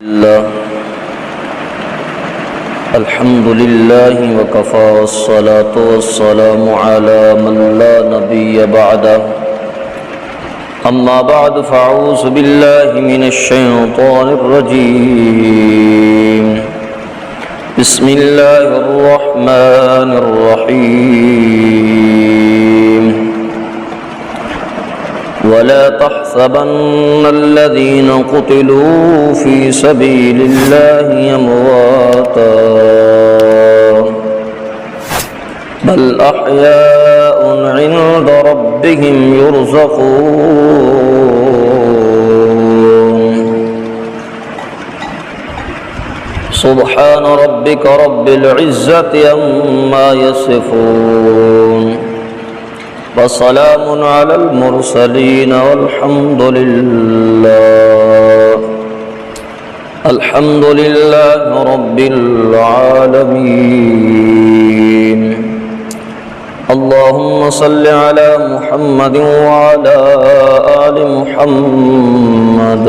الله الحمد لله وكفى والصلاة والسلام على من لا نبي بعده أما بعد فأعوذ بالله من الشيطان الرجيم بسم الله الرحمن الرحيم ولا تحسبن الذين قتلوا في سبيل الله أمواتا بل أحياء عند ربهم يرزقون سبحان ربك رب العزة عما يصفون وسلام على المرسلين والحمد لله رب العالمين اللهم صل على محمد وعلى آل محمد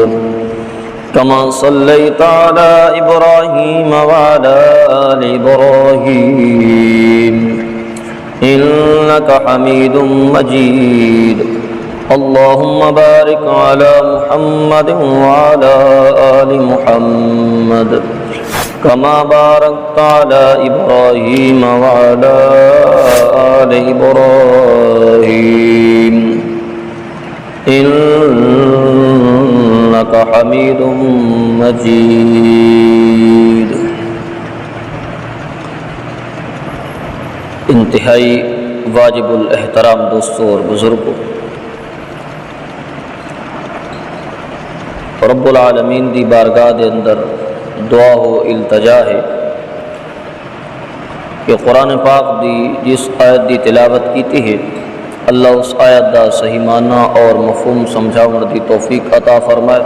كما صليت على إبراهيم وعلى آل إبراهيم إنك حميد مجيد اللهم بارك على محمد وعلى آل محمد كما باركت على إبراهيم وعلى آل إبراهيم إنك حميد مجيد انتہائی واجب الاحترام دوستوں اور بزرگوں، رب العالمین دی بارگاہ دے اندر دعا و التجا ہے کہ قرآن پاک دی جس آیت دی تلاوت کیتی ہے اللہ اس آیت دا صحیح معنی اور مفہوم سمجھاون دی توفیق عطا فرمائے،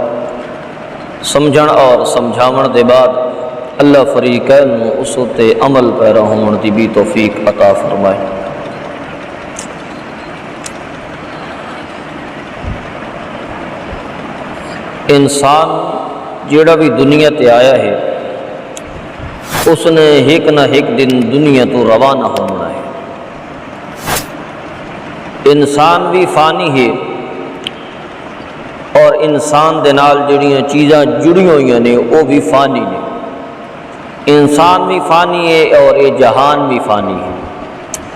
سمجھن اور سمجھاون دے بعد اللہ فریقین اس تے عمل پیرا ہون دی بھی توفیق عطا فرمائے۔ انسان جیڑا بھی دنیا تے آیا ہے اس نے ایک نہ ایک دن دنیا تو روانہ ہونا ہے۔ انسان بھی فانی ہے اور انسان دے نال جڑیاں چیزاں جڑی ہوئی نے وہ بھی فانی نے۔ انسان بھی فانی ہے اور یہ جہان بھی فانی ہے۔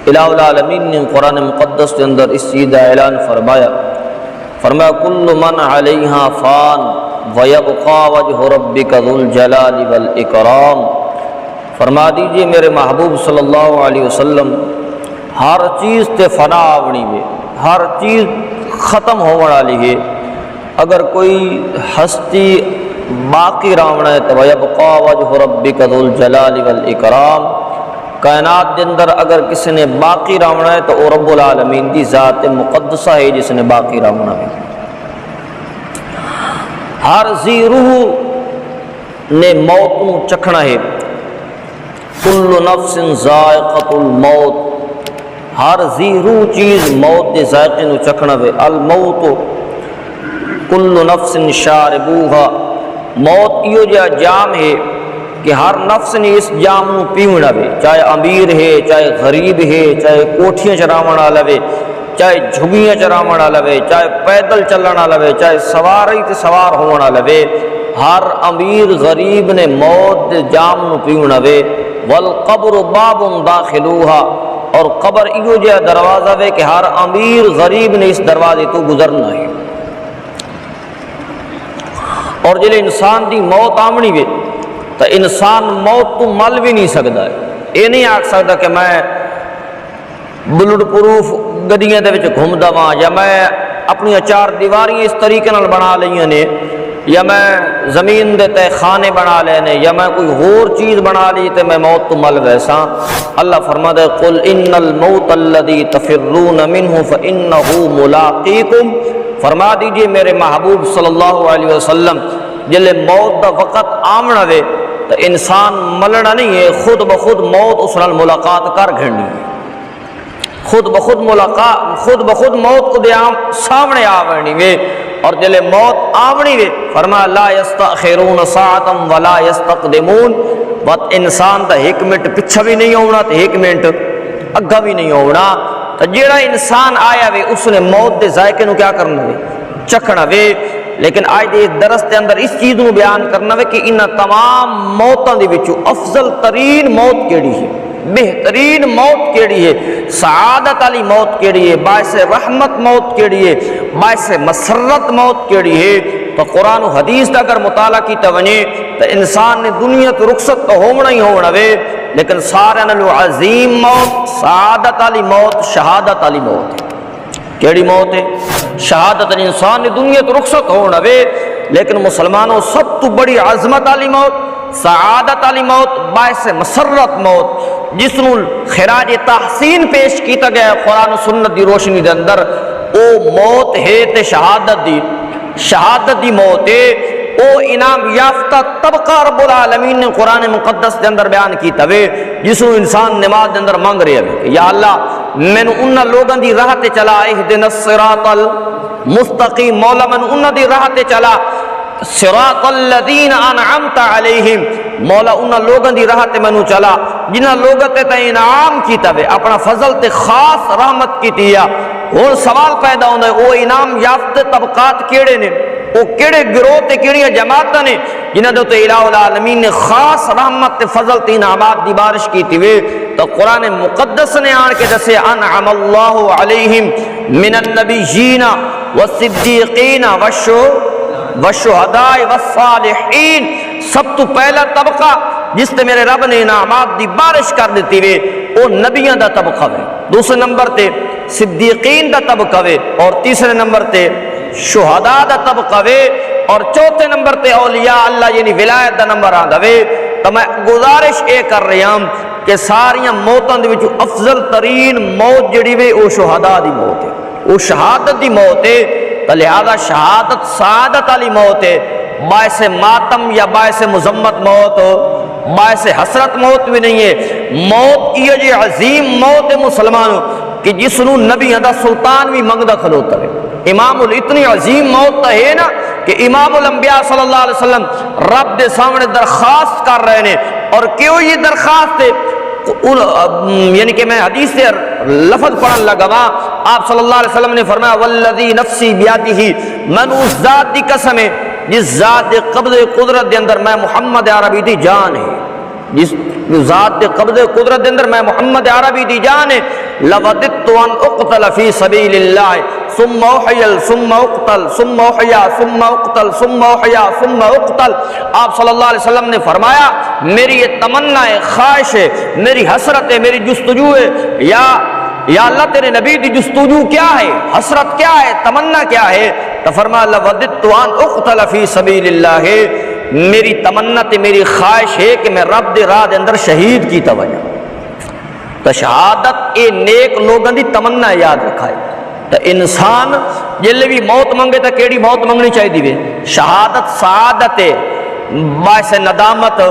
الہ العالمین نے قرآن مقدس کے اندر اس چیز کا اعلان فرمایا کل من علیہا فان ویبقا وجہ ربک ذو الجلال والاکرام۔ فرما دیجئے میرے محبوب صلی اللہ علیہ وسلم ہر چیز تے فنا آونی ہے، ہر چیز ختم ہونے والی ہے، اگر کوئی ہستی باقی راونا ہے تو وَيَبْقَى وَجْهُ رَبِّكَ ذُو الْجَلَالِ وَالْإِكْرَامِ۔ کائنات کے اندر اگر کسی نے باقی راونا ہے تو وہ رب العالمین دی ذات مقدسہ ہے جس نے باقی راونا ہے۔ ہر ذی روح نے موت کو چکھنا ہے، کل نفس ذائقۃ الموت، ہر ذی روح چیز موت دے ذائقے کو چکھنا ہے۔ الموت کل نفس شاربوہا، موت یہ جا جام ہے کہ ہر نفس نے اس جام کو پیونا ہے، چاہے امیر ہے، چاہے غریب ہے، چاہے کوٹھیاں چراون والا ہے، چاہے جھگیاں چراون والا ہے، چاہے پیدل چلن والا ہے، چاہے سواری تے سوار ہون والا ہے، ہر امیر غریب نے موت دے جام کو پیونا ہے۔ والقبر باب داخلوہا، اور قبر یہ جا دروازہ ہے کہ ہر امیر غریب نے اس دروازے تو گزرنا ہے۔ اور جلے انسان دی موت آمنی وے تو انسان موت تو مل بھی نہیں سکتا ہے، یہ نہیں آکھ سکتا کہ میں بلڈ پروف گڈیاں دے وچ گھومدا واں، یا میں اپنی چار دیواریاں اس طریقے نال بنا لئیاں نے، یا میں زمین دے تے خانے بنا لے نے، یا میں کوئی اور چیز بنا لی تے میں موت تو مل ویسا۔ اللہ فرماتا ہے قل ان الموت الذی تفرون منہ فانہ ملاقیکم، فرما دیجئے میرے محبوب صلی اللہ علیہ وسلم جلے موت دا وقت آمنا وے تو انسان ملنا نہیں ہے، خود بخود موت اس نال ملاقات کر گھڑنی ہے، خود بخود موت کو دے سامنے آ ورنی وے، اور جلے موت آونی وے فرمایا لا یستأخرون ساعتا ولا یستقدمون بات انسان دا 1 منٹ پچھا بھی نہیں ہونا تے 1 منٹ اگا بھی نہیں ہونا. تو جیڑا انسان آیا وے اس نے موت دے ذائقے نو کیا کرنا وے چکھنا وے. لیکن آج دے درس دے اندر اس چیز نو بیان کرنا وے کہ انہاں تمام موتاں دے وچوں افضل ترین موت کیڑی ہے, بہترین موت کیڑی ہے, سعادت والی موت کیڑی ہے, باعث رحمت موت کیڑی ہے, باعث مسرت موت کیڑی ہے. تو قرآن و حدیث دا اگر مطالعہ کی توجہ تو انسان نے دنیا تو رخصت تو ہونا ہی ہونا وے, لیکن سارے نالوں عظیم موت سعادت والی موت شہادت والی موت ہے. کیڑی موت ہے؟ شہادت. انسان نے دنیا تو رخصت ہونا وے, لیکن مسلمانوں سب تو بڑی عظمت والی موت سعادت والی موت باعث مسرت موت جس نو خراج تحسین پیش کیتا گیا قرآن و سنت دی روشنی دے اندر, او موت ہے تے شہادت دی موت ہے. او انعام یافتہ طبقہ رب العالمین نے قرآن مقدس دے اندر بیان کیتا وے جس نو انسان نماز دے اندر مانگ رہے ہیں یا اللہ مینوں انہاں لوگاں دی راہ تے چلا, اہدنا الصراط المستقیم, مولا مینوں انہاں دی راہ تے چلا, صراط الذین انعمت علیہم, مولا انہاں لوگاں دی راہ تے مینوں چلا جنہاں لوگاں تے انعام کیتا وے اپنا فضل تے خاص رحمت کیتی ہے. ہن سوال پیدا ہوندا ہے او انعام یافتہ طبقات کیڑے نے, وہ کیڑے گروہ تے کیڑی جماعتاں نے جنہاں دے تے الہ العالمین نے خاص رحمت تے فضل تے انعامات دی بارش کیتی وے. تو قرآن مقدس نے آن کے دسے انعم اللہ علیہم من النبیین والصدیقین والشہداء والصالحین. سب تو پہلا طبقہ جس تے میرے رب نے انعامات دی بارش کر دیتی وے او نبیاں دا طبقہ وے, دوسرے نمبر تے صدیقین دا طبقہ وے, اور تیسرے نمبر تے شہداء دا طبقہ وے, اور چوتھے نمبر تے اولیاء اللہ یعنی ولایت دا نمبر آندا وے. تو میں گزارش اے کر رہا ہوں کہ ساریاں موتاں دے وچ افضل ترین موت جڑی وے او شہداء دی موت ہے, او شہادت دی موت ہے. تو لہذا شہادت سعادت والی موت ہے, باعث ماتم یا باعث مذمت موت باعث حسرت موت بھی نہیں ہے. موت یہ جی عظیم موت ہے مسلمانوں کہ جس نو نبی دا سلطان بھی منگدا کھلوتا ہے. امام اتنی عظیم موت تو ہے نا کہ امام الانبیاء صلی اللہ علیہ وسلم رب دے سامنے درخواست کر رہے ہیں, اور کیوں یہ درخواست ہے یعنی کہ میں حدیث سے لفظ پڑھن لگا وا, آپ صلی اللہ علیہ وسلم نے فرمایا والذی نفسی بیدہ, من اس ذات دی قسم ہے جس ذات دے قبض قدرت دے اندر میں محمد عربی دی جان ہے, جس ذات دے قبض قدرت دے اندر میں محمد عربی دی جان ہے, لوددت ان اقتل فی سبیل اللہ ثم احیل ثم اقتل ثم احیا ثم اقتل ثم احیا ثم اقتل. آپ صلی اللہ علیہ وسلم نے فرمایا میری یہ تمنا ہے, خواہش ہے, میری حسرت ہے, میری جستجو ہے, یا اللہ تیرے نبی دی جستجو کیا ہے, حسرت کیا ہے, تمنا کیا ہے؟ تو فرمایا لوددت ان اقتل فی سبیل اللہ, میری تمنا تے میری خواہش ہے کہ میں رب دے راہ دے اندر شہید کی توجہ. تو شہادت اے نیک لوگوں دی تمنا یاد رکھا ہے. تو انسان جلے بھی موت منگے تو کیڑی موت منگنی چاہیے وے؟ شہادت سعادت ہے, باعث ندامت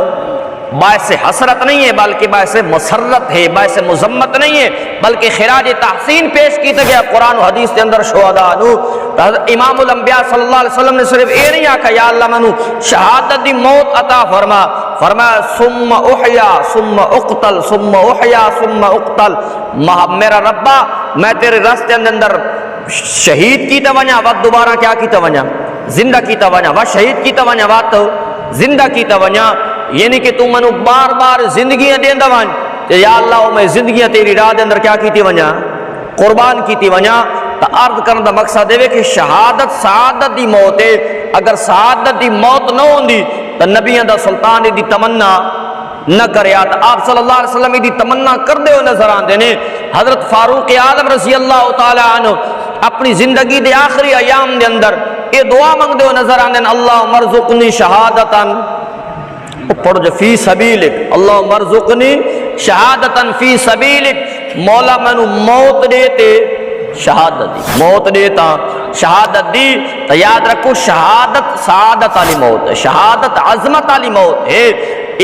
باعث حسرت نہیں ہے بلکہ باعث مسرت ہے, باعث مذمت نہیں ہے بلکہ خراج تحسین پیش کیتا گیا قرآن و حدیث کے اندر شہداء نو. امام الانبیاء صلی اللہ علیہ وسلم نے صرف یہ نہیں آکھا یا اللہ منو شہادت دی موت عطا فرما, فرمایا ثم احیا ثم اقتل ثم احیا ثم اقتل, میرا ربا میں تیرے راستے اندر شہید کی توجہ وقت دوبارہ کیا کی توجہ زندہ کی توجہ و شہید کی توجہ وقت زندہ کی توجہ, یعنی کہ تو منو بار بار زندگیاں دیندا ون یا اللہ میں زندگیاں تیری راہ دے اندر کیا کیتی ونجا قربان کیتی ونجا. تو عرض کرنے دا مقصد ہے کہ شہادت سعادت دی موت ہے. اگر سعادت دی موت نہ ہوندی تو نبیاں دا سلطان دی تمنا نہ کریا. تو آپ صلی اللہ علیہ وسلم دی تمنا کردے ہوئے نظر آندے نے. حضرت فاروق اعظم رضی اللہ تعالی عنہ اپنی زندگی دے آخری ایام دے اندر یہ دعا منگدے ہوئے نظر آندے نے, اللہم ارزقنی شہادتاً پڑھ جو فی سبیلک, اللہم ارزقنی شہادتاً فی سبیلک, مولا منو موت دیتے شہادت دی, موت دیتا شہادت دی. تو یاد رکھو شہادت سعادت والی موت ہے, شہادت عظمت والی موت ہے.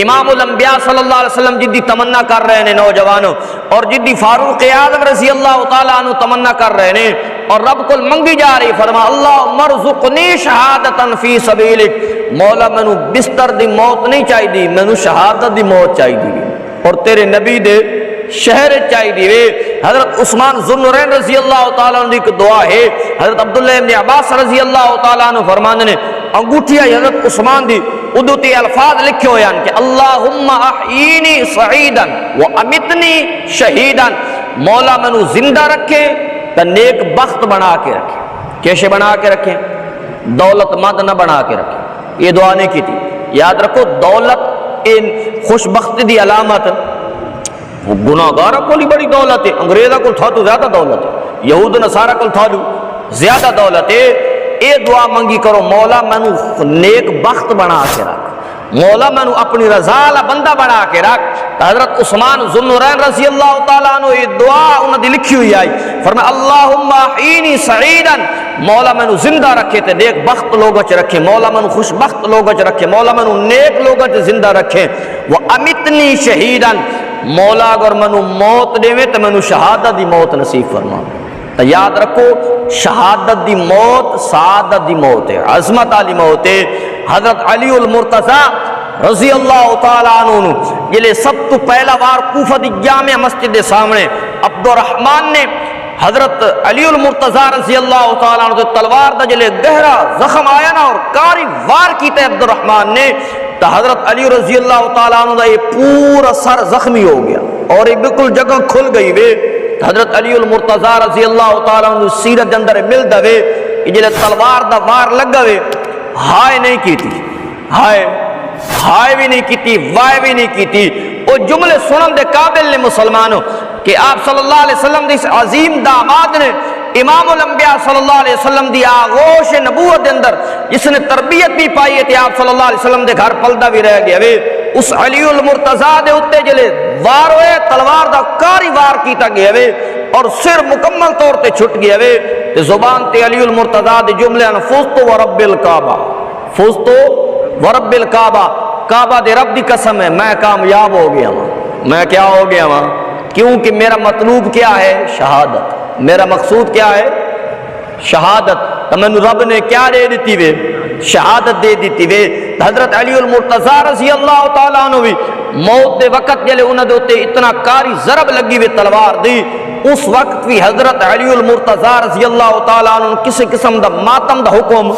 امام الانبیاء صلی اللہ علیہ وسلم جدی تمنا کر رہے ہیں نوجوانوں، اور جدی فاروق اعظم رضی اللہ تعالیٰ عنہ تمنا کر رہے ہیں اور رب کو منگی جا رہی، فرما اللہم ارزقنی شہادتا فی سبیلک، مولا مینوں بستر دی موت نہیں چاہی دی، مینوں شہادت دی موت چاہی دی اور تیرے نبی دے شہر چاہی دی۔ حضرت عثمان ذوالنورین رضی اللہ تعالیٰ عنہ کی دعا ہے، حضرت عبداللہ ابن عباس رضی اللہ تعالیٰ عنہ فرماندے نے انگوٹھی حضرت عثمان دی ادو تے الفاظ لکھے ہوئے ہیں کہ اللہم احیینی سعیدا و امتنی شہیدا، مولا منو زندہ رکھے تو نیک بخت بنا کے رکھے۔ کیسے بنا کے رکھیں؟ دولت مند نہ بنا کے رکھیں، یہ دعا نہیں کی تھی۔ یاد رکھو دولت ان خوش بختی دی علامت، گناہگارہ کو لی بڑی دولت ہے، انگریزہ کو تھا تو زیادہ دولت ہے، یہود نصارہ کو تھا تو زیادہ دولت ہے۔ اے دعا منگی کرو مولا مینو نیک بخت بنا کے رکھ، مولا مینو اپنی رضا والا بندہ بنا کے رکھ۔ حضرت عثمان ذوالنورین رضی اللہ تعالیٰ عنہ یہ دعا انہوں نے لکھی ہوئی آئی، فرمایا اللہم احیینی سعیدا، مولا مینو زندہ رکھے تے نیک بخت لوگوں چ رکھے، مولا مینو خوش بخت لوگوں چ رکھے، مولا مینو نیک لوگوں چ زندہ رکھے، وہ امتنی شہیدا، مولا اگر منو موت دے تو منو شہادت دی موت نصیب فرما۔ تو یاد رکھو شہادت دی موت سعادت دی موت ہے، عظمت والی موت ہے۔ حضرت علی المرتضیٰ رضی اللہ تعالیٰ عنہ جلے سب تو پہلا بار کوفہ دی جامع مسجد دے سامنے عبد الرحمن نے حضرت علی المرتضیٰ رضی اللہ تعالیٰ عنہ تلوار دا جلے گہرا زخم آیا نا اور کاری وار کیتے عبد الرحمن نے، تو حضرت علی رضی اللہ تعالیٰ عنہ دا یہ پورا سر زخمی ہو گیا اور یہ بالکل جگہ کھل گئی وے۔ حضرت علی المرتضیٰ رضی اللہ تعالیٰ عنہ سیرت اندر مل دوے جلے تلوار دا وار لگا وے، ہائے نہیں کی تھی، ہائے بھی نہیں کی تھی، وائے بھی نہیں کی تھی۔ وہ جملے سنن دے قابل نے مسلمانوں کہ آپ صلی اللہ علیہ وسلم دی عظیم داماد نے امام الانبیاء صلی اللہ علیہ وسلم دی آغوش نبوت اندر جس نے تربیت بھی پائی ہے، آپ صلی اللہ علیہ وسلم دے گھر پلدا بھی رہ گیا وے، اس علی المرتضیٰ دے اتے جلے وار ہوئے تلوار دا کاری وار کیتا گیا وے اور سر مکمل طور تے چھٹ گیا وے، تے زبان تے علی المرتضیٰ دے جملے ان فزت ورب الکعبہ، فزت ورب الکعبہ، کعبہ دے رب دی قسم ہے میں کامیاب ہو گیا ہوں، میں کیا ہو گیا ہوں، کیونکہ میرا مطلوب کیا ہے؟ شہادت، میرا مقصود کیا ہے؟ شہادت۔ تو میں رب نے کیا دے دیتی وے؟ شہادت دے دیتی وے۔ حضرت علی المرتضیٰ رضی اللہ تعالیٰ عنہ بھی موت دے وقت جلے انہوں نے ہوتے اتنا کاری ضرب لگی وے تلوار دی، اس وقت بھی حضرت علی المرتضیٰ رضی اللہ تعالیٰ عنہ کسی قسم دا ماتم دا حکم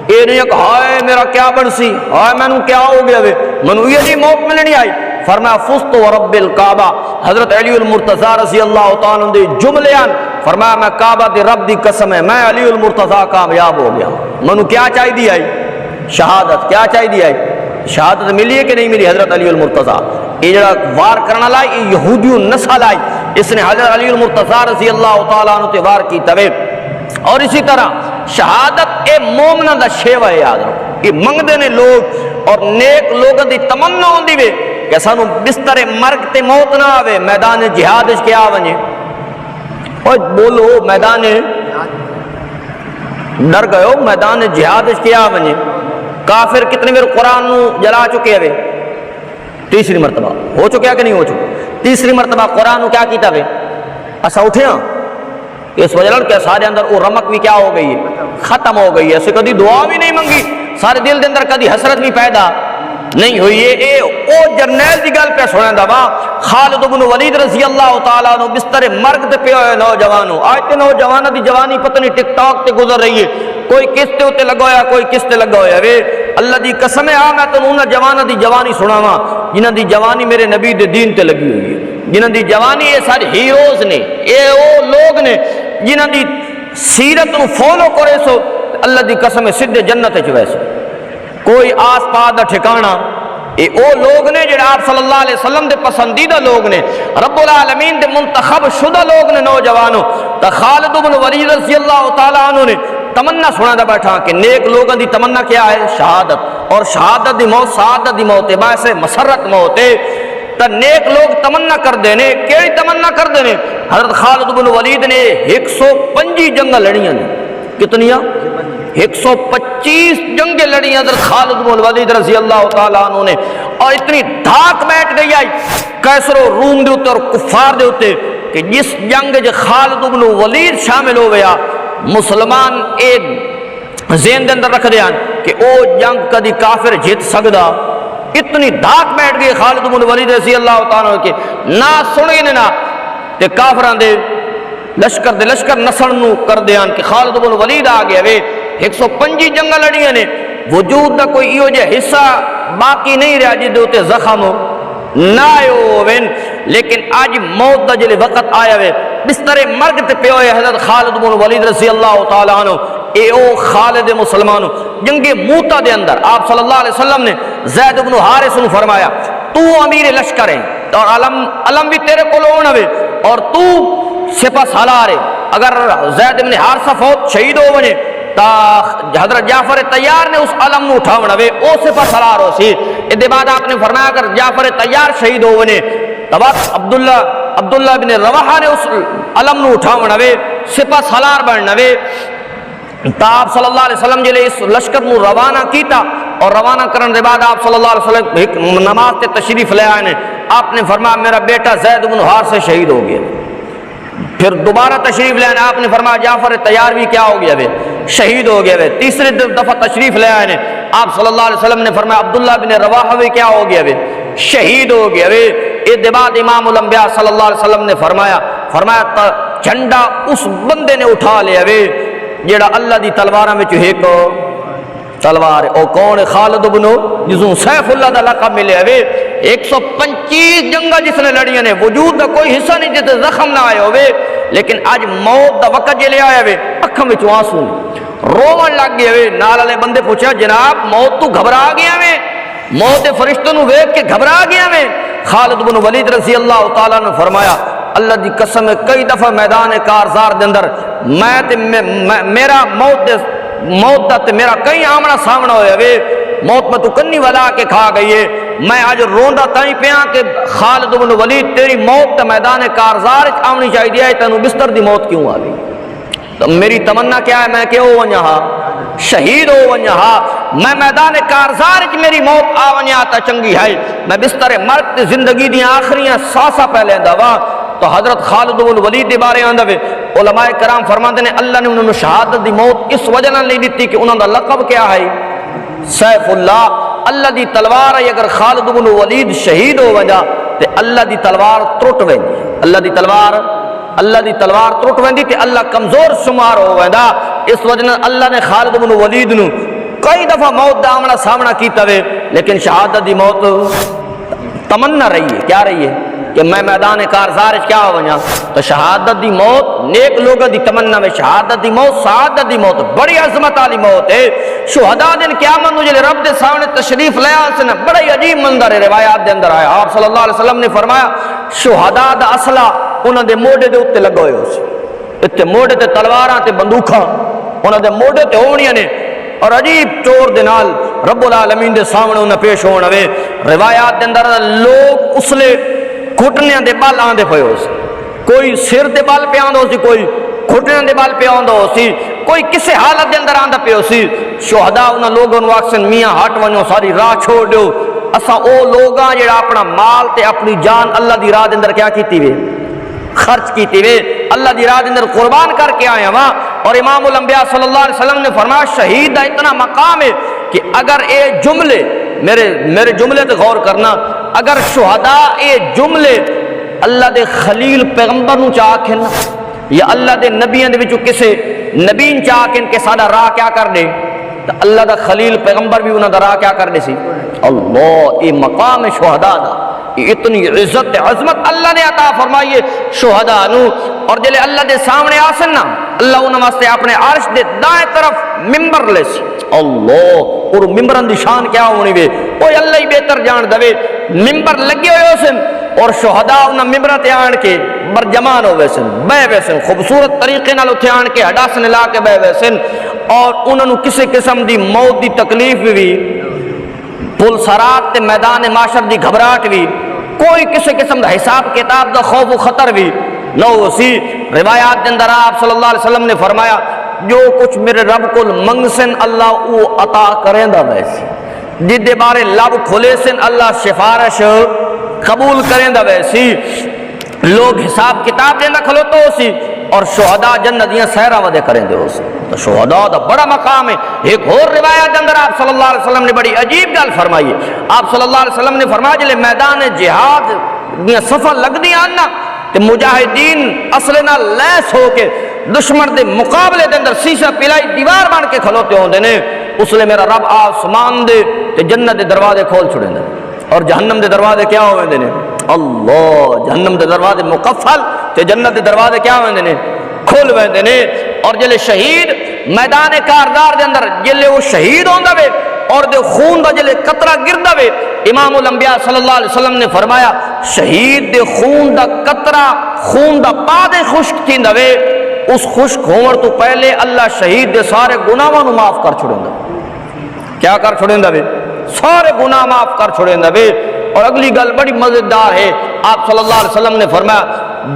اے نہیں کہ ہائے میرا کیا بنسی، ہائے میں نو کیا ہو گیا وے، منو یہ نہیں موت ملنی آئی، فرمایا فزت ورب الکعبہ۔ حضرت علی المرتضیٰ رضی اللہ تعالیٰ عنہ جملیاں فرمایا میں کعبہ دے رب دی قسم ہے میں علی المرتضیٰ کامیاب ہو گیا، منو کیا چاہی دی آئی؟ شہادت۔ کیا چاہی دی آئی؟ شہادت ملی ہے کہ نہیں ملی؟ حضرت علی المرتضیٰ یہ جڑا وار کرنا لائی یہ یہودیوں نسل آئی، اس نے حضرت علی المرتضیٰ رضی اللہ تعالیٰ عنہ تے وار کی توے۔ اور اسی طرح شہادت اے مومنہ دا شیوہ ہے، یاد رکھو یہ منگدے نے لوگ اور نیک لوگوں دی تمنا ہوندی وے کہ سانو بستر مرگ تے موت نہ آوے، میدان جہاد اس کیا ونجے، اور بولو میدان ڈر گئے ہو، میدان جہاد اس کیا ونجے۔ کافر کتنے بار قرآن نو جلا چکے ہوئے؟ تیسری مرتبہ ہو چکے کہ نہیں ہو چکے؟ تیسری مرتبہ قرآن نو کیا کیتا ہوئے؟ اسا اٹھے ہاں اس وجہ کہ سارے اندر وہ رمک بھی کیا ہو گئی ہے؟ ختم ہو گئی ہے، اسے کدی دعا بھی نہیں منگی، سارے دل دے اندر کدی حسرت بھی پیدا نہیں ہوئی ہے۔ اے او جرنیل دی گل پہ سنیں دا خالد بن ولید رضی اللہ تعالیٰ عنہ بستر مرگ تے پہ ہوئے نوجوانوں، آج تے نوجوانہ دی جوانی پتہ نہیں ٹک ٹاک تے گزر رہی ہے، کوئی کس تے ہوتے لگا ہویا کوئی کس تے لگا ہویا وے۔ اللہ دی قسم ہے میں تو انہاں جوانہ دی جوانی سناواں جنہاں دی جوانی میرے نبی دے دین تے لگی ہوئی ہے، جنہاں دی جوانی یہ سارے ہیروز نے، اے او لوگ نے جنہاں دی سیرت نو فالو کرے سو اللہ دی قسم ہے سدھے جنت وچ ویسے کوئی آس پاس دا ٹھکانہ۔ اے او لوگ نے جڑے آپ صلی اللہ علیہ وسلم دے پسندیدہ لوگ نے، رب العالمین دے منتخب شدہ لوگ نے نوجوانوں۔ تا خالد بن ولید رضی اللہ تعالیٰ عنہ نے تمنا سنا دا بیٹھا کہ نیک لوگوں دی تمنا کیا ہے؟ شہادت، اور شہادت دی موت سعادت دی موت ہے، باعث مسرت موت ہے۔ تا نیک لوگ تمنا کر دینے، کیڑی تمنا کر دینے؟ حضرت خالد بن ولید نے 125 جنگاں لڑیاں نے، کتنیاں؟ 125 جنگیں لڑی حضرت خالد بن ولید رضی اللہ تعالیٰ عنہ نے، اور اتنی دھاک بیٹھ گئی آئی کیسر و روم دے ہوتے اور کفار دے ہوتے کہ جس جنگ جو خالد بن ولید شامل ہو گیا مسلمان ایک ذہن دے اندر رکھ دیان کہ او جنگ کدی کافر جیت سکدا. اتنی دھاک بیٹھ گئی خالد بن ولید رضی اللہ تعالیٰ عنہ کے نہ سنی نہ تے کافران دے لشکر نسن نو کر دیان کہ خالد بن ولید آ گیا وے 125 جنگاں لڑیاں نے وجود دا کوئی ایو جہ حصہ باقی نہیں رہا جدے ہوتے زخم نہ آئے وین. لیکن آج موت دا جلے وقت آیا وے بستر مرگ تے پہ ہوئے حضرت خالد بن ولید رضی اللہ تعالیٰ عنہ اے او خالد مسلمانوں جنگ موتا دے اندر آپ صلی اللہ علیہ وسلم نے زید بن حارث نے فرمایا تو امیر لشکر ہے اور علم بھی تیرے کو لونا وے اور تو سپہ سالار ہے. اگر زید بن حارثہ فوت شہید ہو بنے تا حضرت جعفر طیار نے اس علم نو اٹھاونا وے او سپہ سالار ہو سی. ادھے بعد آپ نے فرمایا اگر جعفر طیار شہید ہو بنے تب عبداللہ بن رواحہ نے اس علم نو اٹھاونا وے سپہ سالار بننا وے. تا آپ صلی اللہ علیہ وسلم جلے اس لشکر نو روانہ کیتا اور روانہ کرنے کے بعد آپ صلی اللہ علیہ وسلم ایک نماز تے تشریف لے آئے نے آپ نے فرمایا میرا بیٹا زید بن حارثہ شہید ہو گیا. پھر دوبارہ تشریف لے آئے آپ نے فرمایا جعفر طیار بھی کیا ہو گیا وے شہید ہو گیا وے. تیسری دفعہ تشریف لے آئے نے آپ صلی اللہ علیہ وسلم نے فرمایا عبداللہ بن رواحہ بھی کیا ہو گیا وے شہید ہو گیا وے. اس بعد امام الانبیاء صلی اللہ علیہ وسلم نے فرمایا جھنڈا اس بندے نے اٹھا لیا وے جیڑا اللہ دی تلواراں وچ ایک تلوار ہے. او کون ہے؟ خالد بن جسوں سیف اللہ دا لقب ملیا وے. 125 جنگاں جس نے لڑیاں نے وجود دا کوئی حصہ نہیں جتے زخم نہ آئے ہوئے. لیکن آج موت دا وقت جلے آیا وے اکھاں وچ آنسو روون لگ گئے وے. نال والے بندے پوچھا جناب موت تو گھبرا گیا وے موت فرشتوں نو ویکھ کے گھبرا گیا وے. خالد بن ولید رضی اللہ تعالیٰ نے فرمایا اللہ دی قسم کئی دفعہ میدان کارزار دے اندر میرا موت دا تے میرا کئی آمنا سامنا ہویا وے. موت میں تو کنی والا کے کھا گئی ہے. میں آج روندا تائیں پیاں کہ خالد بن ولید تیری موت تے میدان کارزار آمنی چاہیے ہے تینوں بستر دی موت کیوں آ گئی؟ تو میری تمنا کیا ہے میں کہ ہو ونجا شہید ہو ونجا میں میدان کارزار میری موت آ ونجا تا چنگی ہے. میں بستر مرگ زندگی دی آخریاں ساسا پہلے دوا. تو حضرت خالد بن ولید دے بارے آندا وے علماء کرام فرماندے نے اللہ نے انہوں نے شہادت دی موت اس وجہ نال نہیں دتی کہ انہاں دا لقب کیا ہے سیف اللہ. اللہ دی تلوار ہے. اگر خالد بن ولید شہید ہو وجا تے اللہ دی تلوار ٹوٹ ویندی. اللہ دی تلوار ٹوٹ ویندی تے اللہ کمزور شمار ہو ویندا. اس وجہ نال اللہ نے خالد بن ولید نو کئی دفعہ موت دا آمنا سامنا کیتا وے. لیکن شہادت دی موت تمنا رہی ہے کیا رہی ہے کہ میں میدان کارزار کیا ہو ونجا. تو شہادت دی موت نیک لوگوں دی تمنا میں شہادت دی موت سعادت دی موت بڑی عظمت والی موت ہے. شہداء دن قیامت نو جلے رب دے سامنے تشریف لے آسن بڑا ہی عجیب منظر ہے. روایات دے اندر آیا آپ صلی اللہ علیہ وسلم نے فرمایا شہداء دا اسلحہ انہاں دے موڈے دے اوتے لگا ہوئے سی. تے موڈے تے تلواراں تے بندوقاں انہاں دے موڈے تے ہونیاں نے اور عجیب چور دے نال رب العالمین دے سامنے انہاں پیش ہونا وے. روایات دے اندر لوگ اسلے گھٹنے دے بال آندے پے ہو سی. کوئی سر دے بال پہ آندو سی کوئی گھٹنے دے بال پہ آندو سی کوئی کسے حالت دے اندر آندا پہ ہو سی. شہداء انہاں لوگوں نو آکھسن میاں ہٹ ونجو ساری راہ چھوڑ دیو. اساں او لوگاں جڑا اپنا مال تے اپنی جان اللہ دی راہ دے اندر کیا کیتی وے خرچ کیتی وے اللہ دی راہ دے اندر قربان کر کے آئے ہاں. اور امام الانبیاء صلی اللہ علیہ وسلم نے فرمایا شہید دا اتنا مقام ہے کہ اگر اے جملے میرے جملے تے غور کرنا اگر شہداء اے جملے اللہ دے خلیل پیغمبر نو چاہکن یا اللہ دے نبیوں دے وچوں کسے نبی چاہکن کہ ساڈا راہ کیا کر دے تو اللہ دا خلیل پیغمبر بھی انہاں دا راہ کیا کر دے سی. اللہ اے مقام شہداء دا اتنی عزت عظمت اللہ نے عطا فرمائیے شہداء نو. اور جلے اللہ دے سامنے آسن نا اللہ انہاں واسطے اپنے عرش دے دائیں طرف ممبر لے سی. اللہ اور ممبران دی شان کیا ہونی وے کوئی اللہ ہی بہتر جان دے. ممبر لگے ہوئے سن اور شہداء انہاں ممبراں تے آن کے برجمان ہوئے سن بے ویسن خوبصورت طریقے نال اتھے آن کے ہڈاسن لا کے بے ویسن. اور انہاں نو کسی قسم دی موت دی تکلیف بھی پل سرات تے میدان معاشر دی گھبراہٹ بھی کوئی کسی قسم دا حساب کتاب دا خوف و خطر بھی نہ ہو سی. روایات دے اندر آپ صلی اللہ علیہ وسلم نے فرمایا جو کچھ میرے رب کو منگسن اللہ او عطا کریں دا ویسی جدے بارے لب کھلے سن اللہ سفارش قبول کریں دا ویسی لوگ حساب کتاب دینا کھلوتا ہو سی اور شہداء جنت دیاں سہرہ ودے کریں دے ہو سی تو شہداء دا بڑا مقام ہے۔ ایک اور روایت اندر آپ صلی اللہ علیہ وسلم نے بڑی عجیب گل فرمائی ہے۔ آپ صلی اللہ علیہ وسلم نے فرمایا جلے میدان جہاد دیاں صفحہ لگ دیا آنا تے مجاہدین اصلے نہ لیس ہو کے دشمن دے مقابلے دے اندر سیسا پلائی دیوار بان کے کھلوتے ہوں دینے اس لئے میرا رب آسمان دے تے جنت دے دروازے کھول چھڑیں دے اور جہنم دے دروازے کیا ہوئے دینے اللہ جہنم دے دروازے مقفل تے جنت دے دروازے کیا ہوئے دینے کھول ہوئے دینے۔ اور جلے شہید میدان کاردار دے اندر جلے وہ شہید ہوں دے اور دے خون دا جلے قطرہ گر دے امام الانبیاء صلی اللہ علیہ وسلم نے فرمایا شہید دے خون دا قطرہ خون دا پادے خشک تھی دے اس خشک ہومر تو پہلے اللہ شہید دے سارے گناہوں معاف کر چھوڑیں دے کیا کر چھوڑیں دے سارے گناہ معاف کر چھوڑیں دے۔ اور اگلی گل بڑی مزیدار ہے آپ صلی اللہ علیہ وسلم نے فرمایا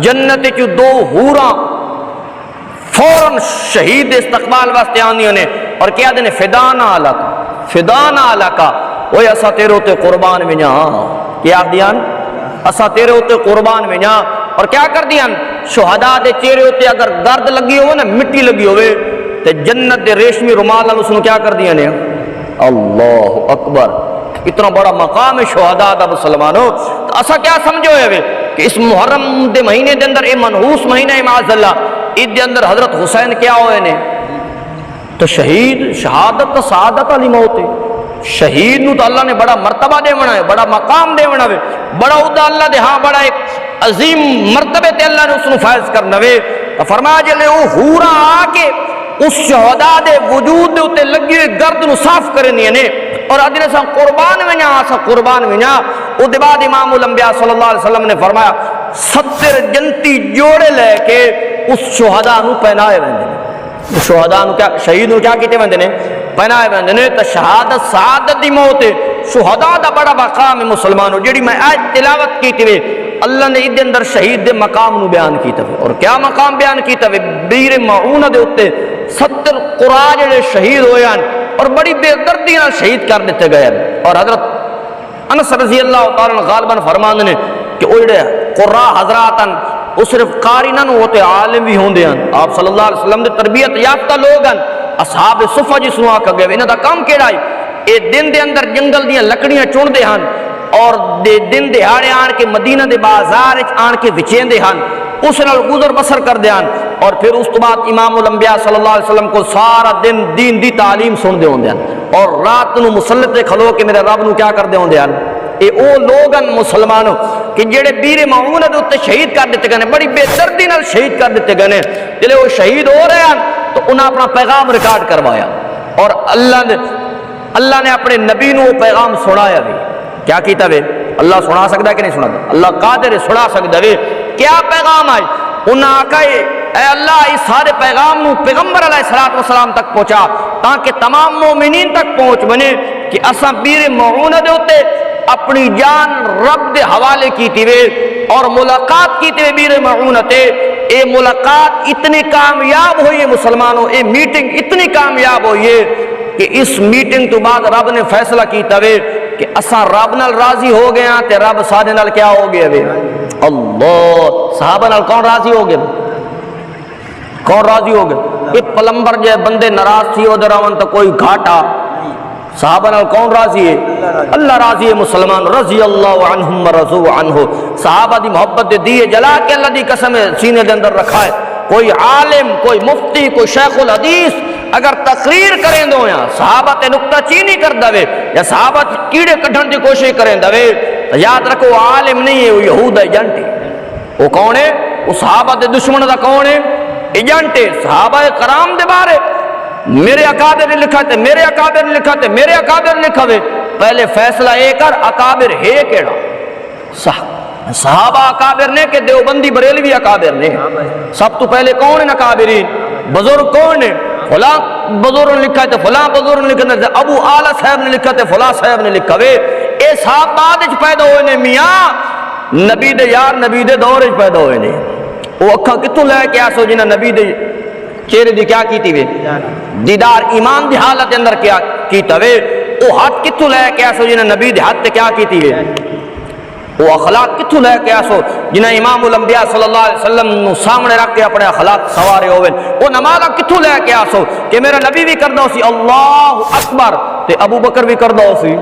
جنت چو دو حوراں فوراً شہید استقبال واسطے آنیوں نے اور کیا دینے فدانا علاقہ وہ ایسا تیرے ہوتے قربان میں جہاں کیا دیان ایسا تیرے ہوتے قربان میں جہاں اور کیا کر دیان شہداء دے چہرے ہوتے اگر گرد لگی ہوئے نا مٹی لگی ہوئے تو جنت دے ریشمی رومال اس نے کیا کر دیا نے اللہ اکبر اتنا بڑا مقام ہے شہداء دا مسلمانوں تو ایسا کیا سمجھو ہے کہ اس محرم دے مہینے دے اندر اے منحوس مہینہ معاذ اللہ عید دے اندر حضرت حسین کیا ہوئے نے تو شہید شہادت تو سعادت علی موت ہے شہید نو تو اللہ نے بڑا مرتبہ دے ونا ہے بڑا مقام دے ونا ہے بڑا عہدہ اللہ دے ہاں بڑا ایک عظیم مرتبے تے اللہ نے اس نو فائز کرنا ہے فرمایا جلے وہ حورا آ کے اس شہداء دے وجود دے اتے لگی ہوئی گرد نو صاف کرنی ہے اور ادھر سا قربان میں جا سا قربان میں جا او دے بعد امام الانبیاء صلی اللہ علیہ وسلم نے فرمایا 70 جنتی جوڑے لے کے اس شہداء نو پہنائے ویندے شہداء نو کیا شہید نو کیا کیتے ویندے نے پہنائے ویندے تو شہادت سعادت دی موت ہے شہداء دا بڑا مقام ہے مسلمانوں جڑی میں آج تلاوت کیتی وے اللہ نے ادھے اندر شہید دے مقام نو بیان کیتا وے اور کیا مقام بیان کیتا وے بیر معونہ دے اتے 70 قرآ جڑے شہید ہوئے اور بڑی بے دردی نال شہید کر دیتے گئے اور حضرت انس رضی اللہ تعالیٰ غالباً فرمان نے کہ وہ جڑے قرآ حضراتاً وہ صرف قاری نہ ہوتے عالم بھی ہوں دے آپ صلی اللہ علیہ وسلم دے تربیت یافتہ لوگ اصحاب صفہ جس نو آکھا گئے انہاں دا کام کیڑا ہے اے دن دے اندر جنگل دیاں لکڑیاں چون دے ہن اور دن دہاڑے آن کے مدینہ دے بازار آن کے وچین دے ہن اس نال گزر بسر کر دے ہن اور پھر اس تو بعد امام الانبیاء صلی اللہ علیہ وسلم کو سارا دن دین دی تعلیم سن دے ہوں دے ہن اور رات نو مسلط دے کھلو کے میرے رب نو کیا کر دے ہوں دے ہن اے او لوگن مسلمانوں کہ جڑے بیر معونہ دے اتے شہید کر دیتے گئے بڑی بے دردی نال شہید کر دیتے گئے جلے وہ شہید ہو رہے ہیں تو انہاں اپنا پیغام ریکارڈ کروایا اور اللہ نے اپنے نبی نو پیغام سنایا بھی کیا کیتا وے اللہ سنا سکتا ہے کہ نہیں سنا اللہ قادر سنا سکتا ہے کیا پیغام آئے انہاں آقا اے اللہ اس سارے پیغام نو پیغمبر علیہ السلام تک پہنچا تاکہ تمام مومنین تک پہنچ بنے کہ اساں بیر معونہ دے ہوتے اپنی جان رب دے حوالے کی تیوے اور ملاقات کی تیوے بیر معونہ تے اے ملاقات اتنی کامیاب ہوئی ہے مسلمانوں اے میٹنگ اتنی کامیاب ہوئی ہے کہ اس میٹنگ تو بعد رب نے فیصلہ کی توے کہ اساں رب نال راضی ہو گئے ہیں تے رب سادے نال کیا ہو گیا بے اللہ صحابہ نال کون راضی ہو گئے کون راضی ہو گئے کہ پلمبر جے بندے ناراض تھی ادھر آون تو کوئی گھاٹا صحابہ نال کون راضی ہے اللہ راضی ہے مسلمان رضی اللہ عنہم ورضوا عنہ صحابہ دی محبت دے دیے جلا کے اللہ دی قسم سینے دے اندر رکھا ہے کوئی عالم کوئی مفتی کوئی شیخ الحدیث اگر تقریر کریں دو یا صحابہ تے نکتہ چینی کر دوے یا صحابہ کیڑے کڈھن دی کوشش کریں دوے یاد رکھو عالم نہیں ہے وہ یہود ایجنٹ ہے وہ کون ہے وہ صحابہ دے دشمن دا کون ہے ایجنٹ ہے صحابہ کرام دے بارے میرے اکابر نے لکھا تھے میرے اکابر نے لکھا تھے میرے اکابر نے لکھا ہوئے پہلے فیصلہ اے کر اکابر ہے کیڑا صحابہ اکابر نے کہ دیوبندی بریلوی اکابر نے سب تو پہلے کون ہیں اکابرین بزرگ کون ہیں فلاں بزرگ نے لکھا تھے فلاں بزرگ نے لکھا تھے ابو اعلیٰ صاحب نے لکھا تھے فلاں صاحب نے لکھا ہوئے اے صاحب بعد اچ پیدا ہوئے نے میاں نبی دے یار نبی دے دور اچ پیدا ہوئے نے وہ اکھا کتوں لے کے آسو جنہ نبی دے چہرے دی کیا کیتی وے دیدار ایمان دی حالت اندر کیا کیتا وے وہ ہاتھ کتوں لے کے آسو جنہیں نبی دے ہاتھ تے کیا کیتی ہے، وہ اخلاق کتوں لے کے آسو جنہیں امام الانبیاء صلی اللہ علیہ وسلم نو سامنے رکھ کے اپنے اخلاق سوارے ہوئے، وہ نمازہ کتوں لے کے آسو کہ میرا نبی بھی کردہ سی اللہ اکبر تے ابو بکر بھی کردہ سی،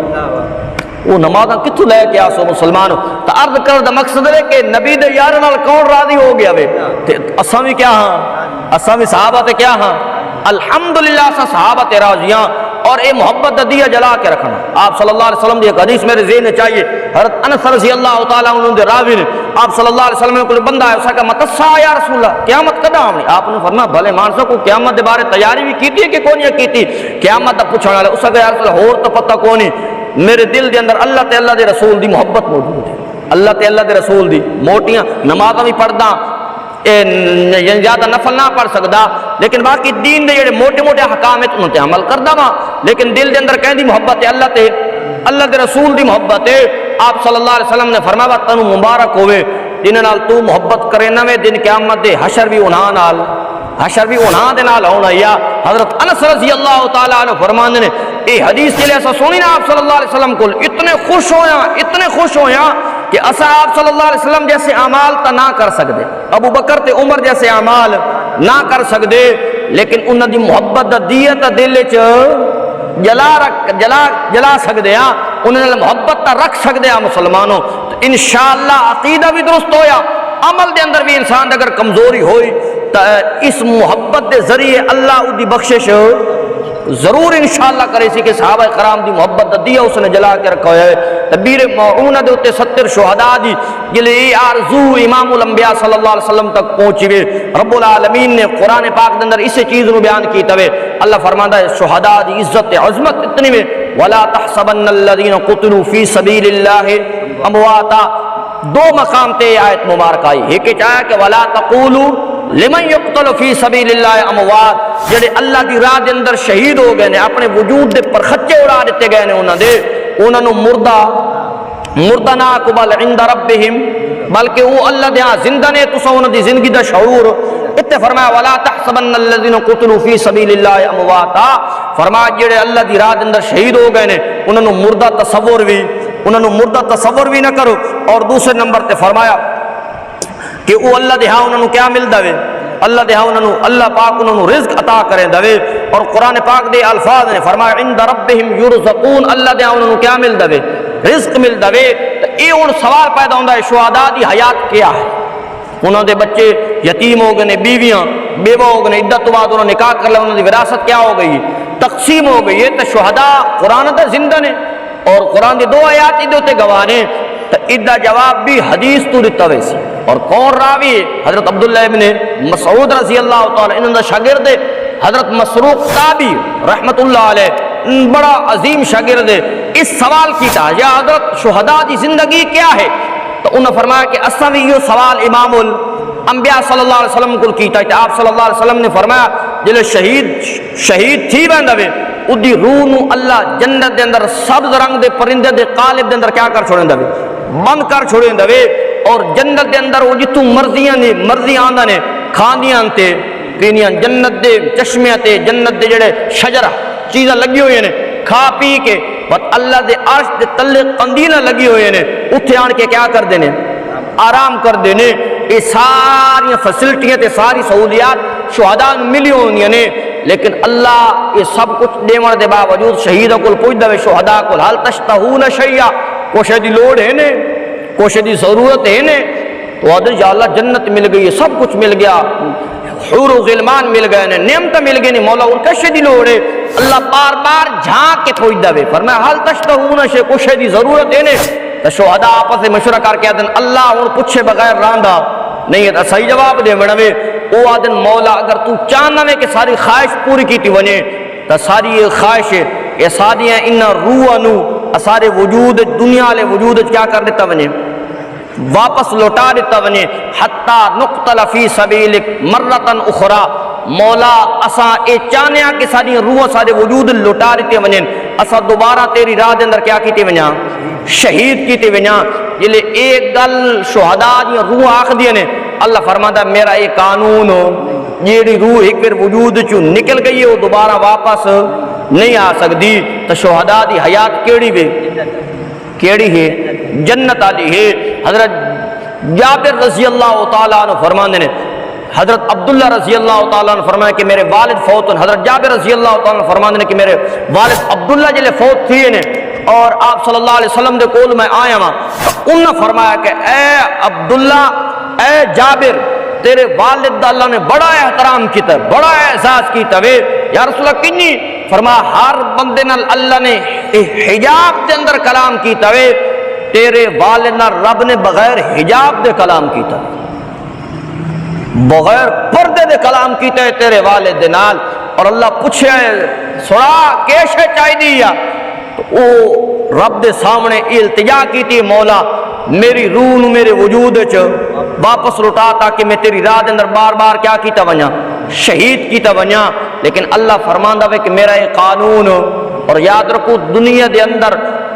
وہ نمازہ کتوں لے کے آسو مسلمانوں۔ تو عرض کردہ مقصد ہے کہ نبی دے یارنال کون راضی ہو گیا وے، اساں بھی کیا ہاں، اساں بھی صحابہ تے کیا ہاں، الحمدللہ اساں صحابہ تے راضیاں، اور اے محبت دیا جلا کے رکھنا۔ آپ صلی اللہ علیہ وسلم دی ایک حدیث میرے ذہن میں چاہیے، حضرت انس رضی اللہ تعالیٰ عنہ دے راوی نے، آپ صلی اللہ علیہ وسلم میں کوئی بندہ ہے، اس کا متسا یا رسول اللہ، قیامت کدا آنی؟ آپ نے فرمایا بھلے مانسو کو قیامت دے بارے تیاری بھی کیتی ہے کہ کون یہ کیتی؟ قیامت دا پوچھنے والا اس کا یا رسول اللہ اور تو پتہ کونی، میرے دل دے اندر اللہ تے اللہ دے رسول دی محبت موجود ہے، اللہ تے اللہ دے رسول دی موٹیاں نمازاں بھی پڑھدا، زیادہ نفل نہ پڑھ سکدا، لیکن باقی دین دے جڑے موٹے موٹے احکام ہیں انہاں تے عمل کردا وا، لیکن دل دے اندر کہندی محبت ہے اللہ تے اللہ دے رسول دی محبت ہے۔ آپ صلی اللہ علیہ وسلم نے فرمایا تینوں مبارک ہوئے جنہاں نال تو محبت کرے نہ دن قیامت دے حشر بھی انہاں نال، حشر بھی انہاں دے نال ہونا۔ یا حضرت انس رضی اللہ تعالیٰ عنہ فرماندے نے اے حدیث چلے ایسا سونی نا آپ صلی اللہ علیہ وسلم کو اتنے خوش ہویا کہ اسا آپ صلی اللہ علیہ وسلم جیسے اعمال تا نہ کر سکتے، ابو بکر تے عمر جیسے اعمال نہ کر سکتے، لیکن انہاں دی محبت دا دیت دل وچ جلا سکتے ہیں، انہاں نال محبت تا رکھ سکتے ہیں مسلمانوں۔ تو انشاءاللہ عقیدہ بھی درست ہویا، عمل دے اندر بھی انسان اگر کمزوری ہوئی تو اس محبت دے ذریعے اللہ دی بخشش ضرور انشاءاللہ کرے سی کہ صحابہ کرام دی محبت دیا اس نے جلا کے رکھا ہے۔ تبیر معونہ دے اتے 70 شہداء دی جلے آرزو امام الانبیاء صلی اللہ علیہ وسلم تک پہنچی ہوئے، رب العالمین نے قرآن پاک دے اندر اسے چیز نو بیان کیتا ہے۔ اللہ فرماتا ہے شہداء دی عزت عظمت اتنی میں وَلَا تَحْسَبَنَّ الَّذِينَ قُتِلُوا فِي سَبِيلِ اللَّهِ أَمْوَاتًا، دو مقام تے آیت مبارک آئی، ایک چاہا کہ وَلَا تَقُولُوا لمن یقتل فی سبیل اللہ اموات، جڑے اللہ دی راہ دے اندر شہید ہو گئے نے، اپنے وجود دے پر خچے اڑا دیتے گئے نے، انہاں نو مردہ نہ قبل عند ربہم، بلکہ وہ اللہ دے ہاں زندہ نے، تساں انہاں دی زندگی دا شعور اتنے فرمایا ولا تحسبن الذین قتلوا فی سبیل اللہ امواتا، فرمایا جڑے اللہ دی راہ دے اندر شہید ہو گئے نے انہاں نو مردہ تصور بھی نہ کرو۔ اور دوسرے نمبر تے فرمایا کہ وہ اللہ دے ہاں انہوں کیا مل دے، اللہ دے ہاں اللہ پاک انہوں رزق عطا کرے دے، اور قرآن پاک دے الفاظ نے فرمایا عند ربہم یرزقون، اللہ دے ہاں انہوں کیا مل دے، رزق مل دے۔ تو یہ ان سوال پیدا ہوتا ہے شہداء دی حیات کیا ہے، انہوں دے بچے یتیم ہو گئے، بیویاں بیوہ ہو گئے، عدت تو بعد انہوں نے نکاح کر لیا، انہوں دی وراثت کیا ہو گئی، تقسیم ہو گئی ہے۔ تو شہداء قرآن تے زندہ نے، اور قرآن دی 2 آیات ادھے گواہ نے، تو ادھا جواب بھی حدیث تو دیتا ویسی۔ اور کون راوی ہے؟ حضرت عبداللہ ابن مسعود رضی اللہ تعالیٰ انہوں نے شاگرد حضرت مسروق تابعی رحمت اللہ علیہ، بڑا عظیم شاگرد ہے، اس سوال کیتا یا حضرت شہداء دی زندگی کیا ہے؟ تو انہوں نے فرمایا کہ اصلا بھی یہ سوال امام الانبیاء صلی اللہ علیہ وسلم کو کیتا ہے۔ آپ صلی اللہ علیہ وسلم نے فرمایا جلے شہید تھی بندہ وے ادھی روح نو اللہ جنت دے اندر سبز رنگ دے پرندے دے قالب دے اندر کیا کر چھوڑیں دے، بند کر چھوڑیں دے، اور جنت دے اندر وہ جتوں مرضیاں آندہ نے کھاندیاں تے پینیاں، جنت دے چشمیاں تے جنت دے جڑے شجرہ چیزاں لگی ہوئی ہیں کھا پی کے، بس اللہ دے عرش دے تلے قندیلاں لگی ہوئی ہیں، اتھے آن کے کیا کر دینے، آرام کر دینے۔ یہ ساری فیسلٹیاں تے ساری سہولیات شہداء ملی ہونی ہیں، لیکن اللہ یہ سب کچھ دیوان دے باوجود شہیدوں کو پوچھ دے شہداء کو حال تشتہون شیئا، کوشے دی لوڑ ہے نے، کوشے دی ضرورت ہے نے، تو آدھر یا اللہ جنت مل گئی، سب کچھ مل گیا، حور و غلمان مل گئے نے، نعمت مل گئی، مولا ان کشے دی لوڑ ہے۔ اللہ بار بار جھانک کے پوچھ دے فرمایا حال تشتہون شیئا، کوشے دی ضرورت ہے نے۔ تو شہداء آپس سے مشورہ کر کے آدھن اللہ ان پوچھے بغیر راندہ نہیں ہے، تو صحیح جواب دے بڑھوے او آدھن مولا اگر تو چاہنا میں کہ ساری خواہش پوری کیتی ونے تو ساری یہ خواہش یہ ساری انہا روح نو سارے وجود دنیا لے وجود کیا کر دیتا ونے، واپس لوٹا دیتا ونے، حتی نقتل فی سبیلک مرتن اخرى، مولا اسا اے چاہنے کہ ساری روح سارے وجود لوٹا دیتے ونے، اسا دوبارہ تیری راہ دے اندر کیا کیتے ونیا، شہید کیتے ونیا۔ جلے ایک گل شہداء دی روح آخ دیے نے، اللہ فرماتا ہے میرا ایک قانون ہو، یہ روح ایک پھر وجود چو نکل گئی ہے وہ دوبارہ واپس نہیں آ سکتی تو شہداء دی حیات کیڑی وے کیڑی ہے جنت والی ہے۔ حضرت جابر رضی اللہ تعالیٰ عنہ فرماندے نے حضرت عبداللہ رضی اللہ تعالیٰ عنہ فرمایا کہ میرے والد فوت ہیں۔ حضرت جابر رضی اللہ تعالیٰ عنہ فرماندے نے کہ میرے والد عبداللہ جلے فوت تھے نے اور آپ صلی اللہ علیہ وسلم دے کول میں آیا ہاں تو انہوں نے فرمایا کہ اے عبداللہ اے جابر تیرے والد دا اللہ نے بڑا احترام کیتا ہے، بڑا اعزاز کیتا ہے۔ یا رسول اللہ کنی؟ فرمایا ہر بندے نال اللہ نے حجاب دے اندر کلام کیتا ہے، تیرے والد نال رب نے بغیر حجاب دے کلام کیتا ہے، بغیر پردے دے کلام کیتا ہے تیرے والد دے نال۔ اور اللہ پوچھے سنا کیش چاہی دی یا تو او رب دے سامنے التجا کیتی مولا میری روح نو میرے وجود وچ واپس لوٹا تاکہ میں تیری راہ دے اندر بار بار کیا کیتا ونجا شہید کیتا ونجا۔ لیکن اللہ فرماندا ہے کہ میرا یہ قانون اور یاد رکھو دنیا دے اندر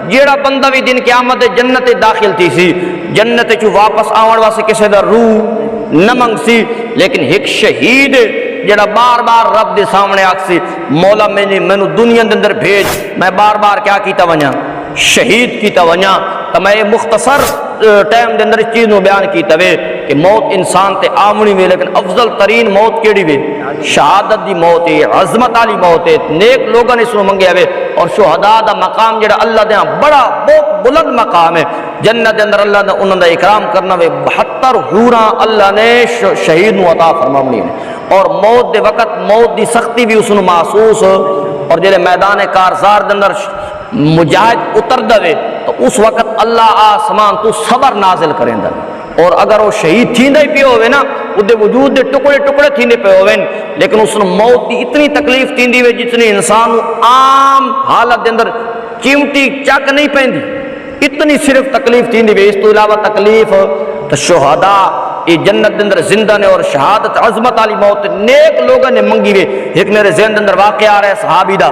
جیڑا بندہ بھی دن قیامت جنت داخل تھی سی جنت چ واپس آون واسطے کسے دا روح نہ منگ سی، لیکن ایک شہید جڑا بار بار رب دے سامنے آکسی مولا مینو دنیا دے اندر بھیج میں بار بار کیا کیتا ونجا شہید کیتا ونجا۔ تو میں یہ مختصر ٹائم دے اندر اس چیز نو بیان کیتا وے کہ موت انسان تے آمنی وے، لیکن افضل ترین موت کیڑی وے شہادت دی موت ہے، عظمت والی موت ہے، نیک لوگوں نے اس نو منگیا وے۔ اور شہداء دا مقام جڑا اللہ دے بڑا بہت بلند مقام ہے، جنت دے اندر اللہ نے انہاں دا اکرام کرنا وے، 72 حوراں اللہ نے شہید نو عطا فرماونی ہے۔ اور موت دے وقت موت دی سختی بھی اس نو محسوس، اور جڑے میدان کارزار دے اندر مجاہد اتر دے تو اس وقت اللہ آسمان تو صبر نازل کریں دا، اور اگر وہ شہید تھیندے ہی پہ ہوئے نا ادھے وجود دے ٹکڑے ٹکڑے تھیندے پہ ہوئے، لیکن اس نے موت دی اتنی تکلیف تھیندی ہوئے جتنی انسان عام حالت دے اندر چیمٹی چک نہیں پہندی، اتنی صرف تکلیف تھیندی ہوئے۔ اس تو علاوہ تکلیف تو شہداء یہ جنت دے اندر زندہ نے، اور شہادت عظمت والی موت نیک لوگوں نے منگی ہوئے۔ ایک میرے ذہن دے اندر واقعہ آ رہا ہے صحابی دا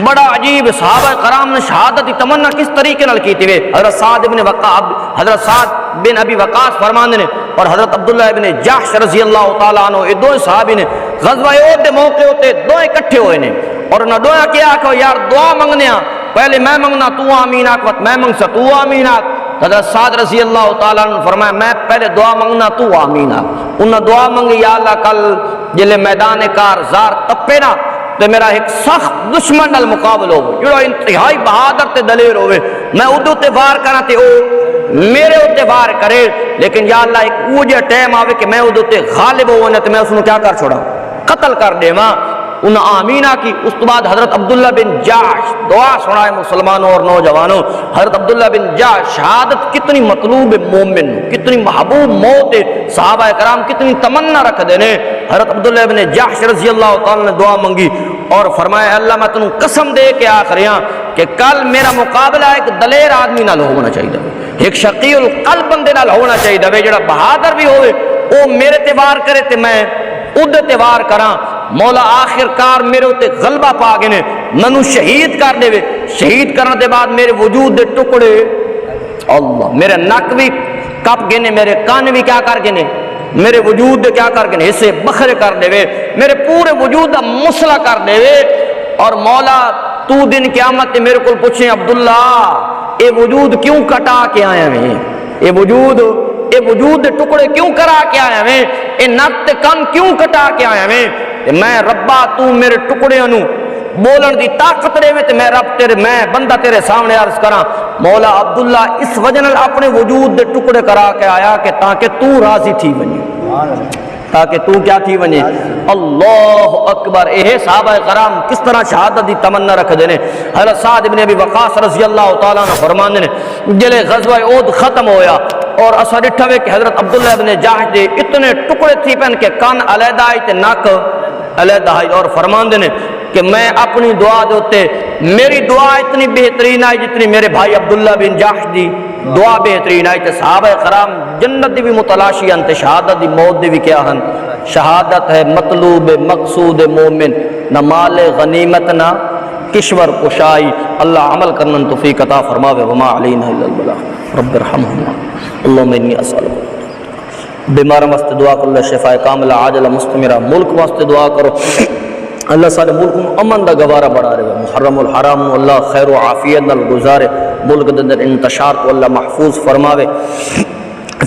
بڑا عجیب، صحابہ کرام نے شہادت کی تمنا کس طریقے نال کیتی ہوئے۔ حضرت سعد بن ابی وقاص فرماندے نے اور حضرت عبداللہ ابن جحش رضی اللہ تعالیٰ عنہ یہ دو صحابی نے غزوہ احد دے موقع ہوتے دو اکٹھے ہوئے نے، اور انہوں نے دعا کیا کہ یار دعا منگنے ہاں، پہلے میں منگنا تو آمین آکھ، وقت میں منگسا تو آمین آکھ۔ حضرت سعد رضی اللہ تعالیٰ عنہ فرمایا میں پہلے دعا منگنا تو آمین آکھ۔ انہوں نے دعا منگی یا اللہ کل جلے میدان کارزار تپے نا تو میرا ایک سخت دشمن نال مقابل ہو جو انتہائی بہادر تے دلیر ہوئے، میں ادو تے وار کرنا تے او میرے اتنے وار کرے، لیکن یا اللہ ایک وہ جا ٹائم آوے کہ میں ادو تے غالب ہونا تے میں اس نے کیا کر چھوڑا قتل کر دے ماں۔ انہوں آمینہ کی۔ اس کے بعد حضرت عبداللہ بن جحش دعا سنائے مسلمانوں اور نوجوانوں، حضرت عبداللہ بن جحش شہادت کتنی مطلوب مومن، کتنی محبوب موت ہے، صحابہ کرام کتنی تمنا رکھ دینے۔ حضرت عبداللہ بن جحش رضی اللہ تعالیٰ نے دعا منگی اور فرمایا اللہ میں تنوں قسم دے کے آخریاں کہ کل میرا مقابلہ ایک دلیر آدمی نال ہونا چاہیے، ایک شقی القلب بندے نال ہونا چاہیے، جڑا بہادر بھی ہوئے وہ میرے تے وار کرے تے میں ادھے تے وار کراں۔ مولا آخر کار میرے اتنے غلبہ پا گئے نے، منو شہید کر دے، شہید کرنے دے بعد میرے وجود دے ٹکڑے اللہ میرے نک بھی کپ گئے نے، میرے کان بھی کیا کر گئے نے، میرے وجود دے کیا کر گئے حصے بکھرے کر دے، میرے پورے وجود دا مسئلہ کر دے۔ اور مولا تو دن قیامت تے میرے کو پوچھیں عبداللہ اے وجود کیوں کٹا کے آیا میں، اے وجود دے ٹکڑے کیوں کرا کے آیا میں، اے نک تے کان کیوں کٹا کے آیا میں ربا تو میرے ٹکڑے انو بولن دی طاقت دے تے میں رب تیرے میں بندہ تیرے سامنے عرض کراں۔ مولا عبداللہ اس وجہ نال اپنے وجود دے ٹکڑے کرا کے آیا کہ تاکہ تو راضی تھی بنی، تاکہ تو کیا تھی بنی۔ اللہ اکبر۔ اے صحابہ کرام کس طرح شہادت دی تمنا رکھ دینے۔ حضرت سعد بن ابی وقاص رضی اللہ تعالیٰ عنہ فرماندے نے جلے غزوہ احد ختم ہویا اور اسا ڈٹھا وے کہ حضرت عبداللہ بن جحش دے اتنے ٹکڑے تھی پہن کے کان علیحدہ آئی تے نک علیحدہ آئی، اور فرماندے نے کہ میں اپنی دعا دوتے میری دعا اتنی بہترین آئی جتنی میرے بھائی عبداللہ بن جحش دی دعا بہترین آئی تے صحابہ کرام جنت دی بھی متلاشی ہن تے شہادت دی موت دی بھی کیا ہن۔ شہادت ہے مطلوب مقصود مومن، نہ مال غنیمت نہ کشور کشائی۔ اللہ عمل کرنا توفیق عطا فرماوے۔ وما علینا الا البلاغ رب ارحمہما اللہم انی اسألک۔ بیمار واسطے دعا کرو شفاء کاملہ عاجلہ مستمرہ، ملک واسطے دعا کرو اللہ سارے ملک میں امن دا گوارا بڑھا رہے ہیں، محرم الحرام اللہ خیر و عافیت نال گزارے، ملک دے اندر انتشار کو اللہ محفوظ فرماوے،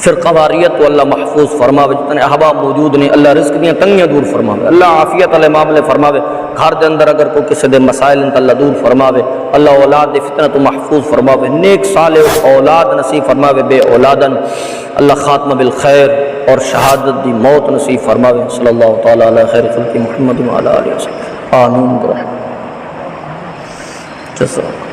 فرقہ واریت کو اللہ محفوظ فرماوے، جتنے احباب موجود نے اللہ رزق دیاں تنگیاں دور فرماوے، اللہ عافیت والے معاملے فرماوے، گھر دے اندر اگر کوئی کسی دے مسائل ہیں تو اللہ دور فرماوے، اللہ اولاد دے فتنہ تو محفوظ فرماوے، نیک صالح اولاد نصیب فرماوے، بے اولادن اللہ خاتمہ بالخیر اور شہادت دی موت نصیب فرماوے، صلی اللہ تعالی علی خیر خلق محمد وعلی آلہ وسلم آمین برحمتہ جزاک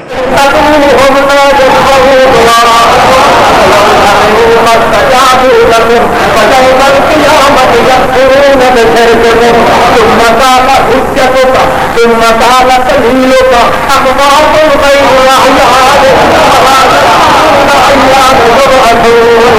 فاستجابوا لكم فيوم القيامة يكفرون بشرككم ثم قال حجتك ثم قال سبيلك أقطعت الغيب وأعياد أيام يبعثون